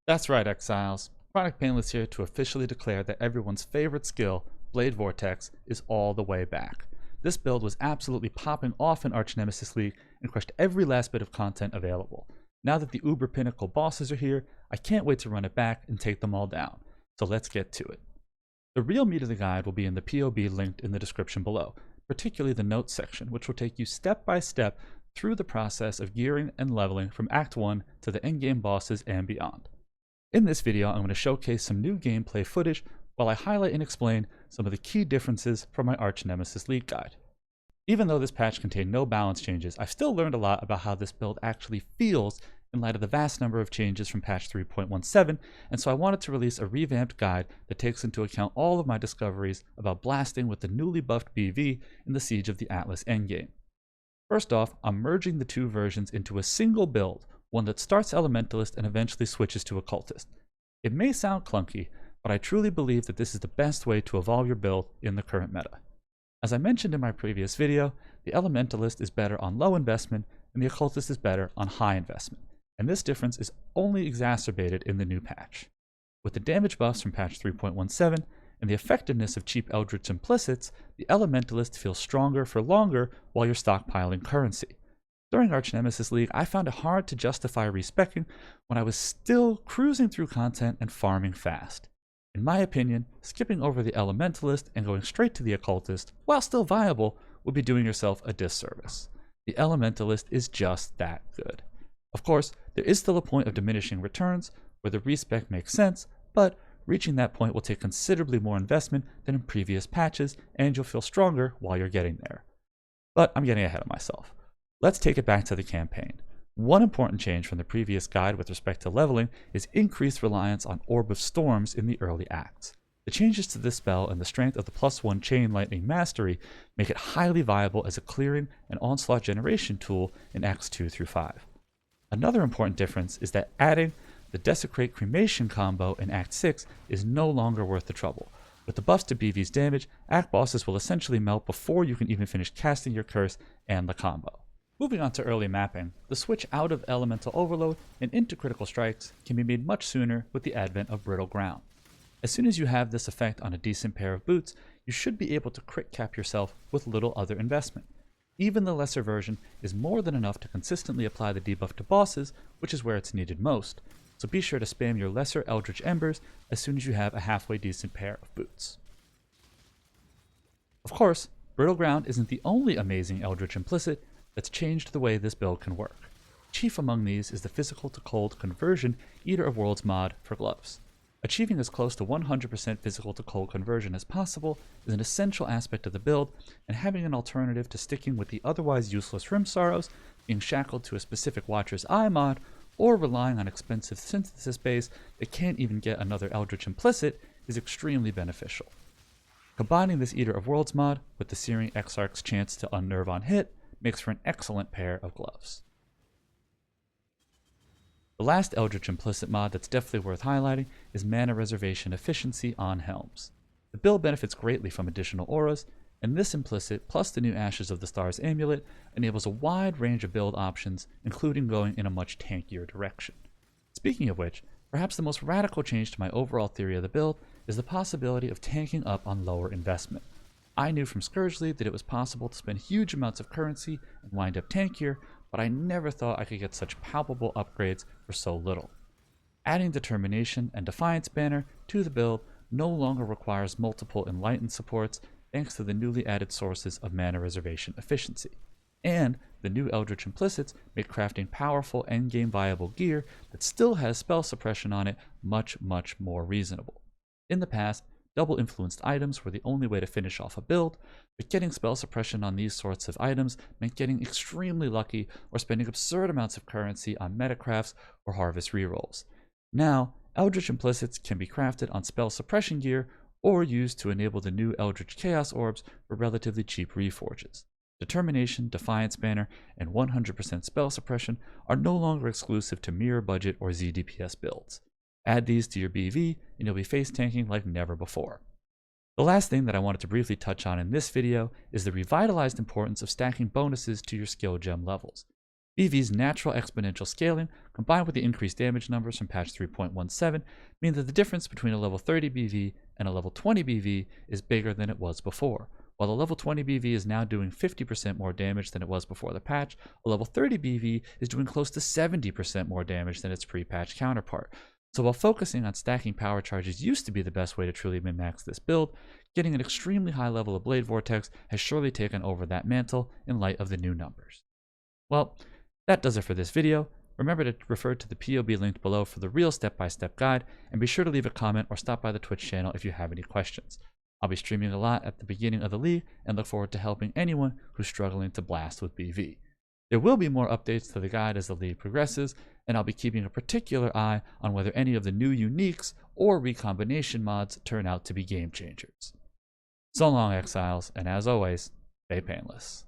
That's right, Exiles. Chronic Painless here to officially declare that everyone's favorite skill, Blade Vortex, is all the way back. This build was absolutely popping off in Arch Nemesis League and crushed every last bit of content available. Now that the Uber Pinnacle bosses are here, I can't wait to run it back and take them all down. So let's get to it. The real meat of the guide will be in the POB linked in the description below, particularly the notes section, which will take you step by step through the process of gearing and leveling from Act 1 to the endgame bosses and beyond. In this video, I'm going to showcase some new gameplay footage while I highlight and explain some of the key differences from my Arch Nemesis League guide. Even though this patch contained no balance changes, I've still learned a lot about how this build actually feels in light of the vast number of changes from patch 3.17, and so I wanted to release a revamped guide that takes into account all of my discoveries about blasting with the newly buffed BV in the Siege of the Atlas endgame. First off, I'm merging the two versions into a single build, one that starts Elementalist and eventually switches to Occultist. It may sound clunky, but I truly believe that this is the best way to evolve your build in the current meta. As I mentioned in my previous video, the Elementalist is better on low investment and the Occultist is better on high investment, and this difference is only exacerbated in the new patch. With the damage buffs from patch 3.17 and the effectiveness of cheap Eldritch Implicits, the Elementalist feels stronger for longer while you're stockpiling currency. During Arch Nemesis League, I found it hard to justify respeccing when I was still cruising through content and farming fast. In my opinion, skipping over the Elementalist and going straight to the Occultist, while still viable, would be doing yourself a disservice. The Elementalist is just that good. Of course, there is still a point of diminishing returns where the respec makes sense, but reaching that point will take considerably more investment than in previous patches, and you'll feel stronger while you're getting there. But I'm getting ahead of myself. Let's take it back to the campaign. One important change from the previous guide with respect to leveling is increased reliance on Orb of Storms in the early acts. The changes to this spell and the strength of the +1 Chain Lightning Mastery make it highly viable as a clearing and onslaught generation tool in Acts 2 through 5. Another important difference is that adding the Desecrate Cremation combo in Act 6 is no longer worth the trouble. With the buffs to BV's damage, Act bosses will essentially melt before you can even finish casting your curse and the combo. Moving on to early mapping, the switch out of Elemental Overload and into Critical Strikes can be made much sooner with the advent of Brittle Ground. As soon as you have this effect on a decent pair of boots, you should be able to crit cap yourself with little other investment. Even the lesser version is more than enough to consistently apply the debuff to bosses, which is where it's needed most, so be sure to spam your lesser Eldritch Embers as soon as you have a halfway decent pair of boots. Of course, Brittle Ground isn't the only amazing Eldritch Implicit that's changed the way this build can work. Chief among these is the physical to cold conversion Eater of Worlds mod for gloves. Achieving as close to 100% physical to cold conversion as possible is an essential aspect of the build, and having an alternative to sticking with the otherwise useless Rim Sorrows, being shackled to a specific Watcher's Eye mod, or relying on expensive synthesis base that can't even get another Eldritch Implicit is extremely beneficial. Combining this Eater of Worlds mod with the Searing Exarch's chance to unnerve on hit makes for an excellent pair of gloves. The last Eldritch Implicit mod that's definitely worth highlighting is Mana Reservation Efficiency on Helms. The build benefits greatly from additional auras, and this Implicit plus the new Ashes of the Stars Amulet enables a wide range of build options, including going in a much tankier direction. Speaking of which, perhaps the most radical change to my overall theory of the build is the possibility of tanking up on lower investment. I knew from Scourge League that it was possible to spend huge amounts of currency and wind up tankier, but I never thought I could get such palpable upgrades for so little. Adding Determination and Defiance banner to the build no longer requires multiple Enlightened supports thanks to the newly added sources of Mana Reservation Efficiency. And the new Eldritch Implicits make crafting powerful endgame viable gear that still has spell suppression on it much more reasonable. In the past, double influenced items were the only way to finish off a build, but getting spell suppression on these sorts of items meant getting extremely lucky or spending absurd amounts of currency on metacrafts or harvest rerolls. Now, Eldritch Implicits can be crafted on spell suppression gear or used to enable the new Eldritch Chaos Orbs for relatively cheap reforges. Determination, Defiance banner, and 100% spell suppression are no longer exclusive to mirror budget or ZDPS builds. Add these to your BV and you'll be face tanking like never before. The last thing that I wanted to briefly touch on in this video is the revitalized importance of stacking bonuses to your skill gem levels. BV's natural exponential scaling, combined with the increased damage numbers from patch 3.17, mean that the difference between a level 30 BV and a level 20 BV is bigger than it was before. While the level 20 BV is now doing 50% more damage than it was before the patch, a level 30 BV is doing close to 70% more damage than its pre-patch counterpart. So while focusing on stacking power charges used to be the best way to truly min-max this build, getting an extremely high level of Blade Vortex has surely taken over that mantle in light of the new numbers. Well, that does it for this video. Remember to refer to the POB linked below for the real step-by-step guide, and be sure to leave a comment or stop by the Twitch channel if you have any questions. I'll be streaming a lot at the beginning of the league and look forward to helping anyone who's struggling to blast with BV. There will be more updates to the guide as the league progresses, and I'll be keeping a particular eye on whether any of the new uniques or recombination mods turn out to be game changers. So long, Exiles, and as always, stay painless.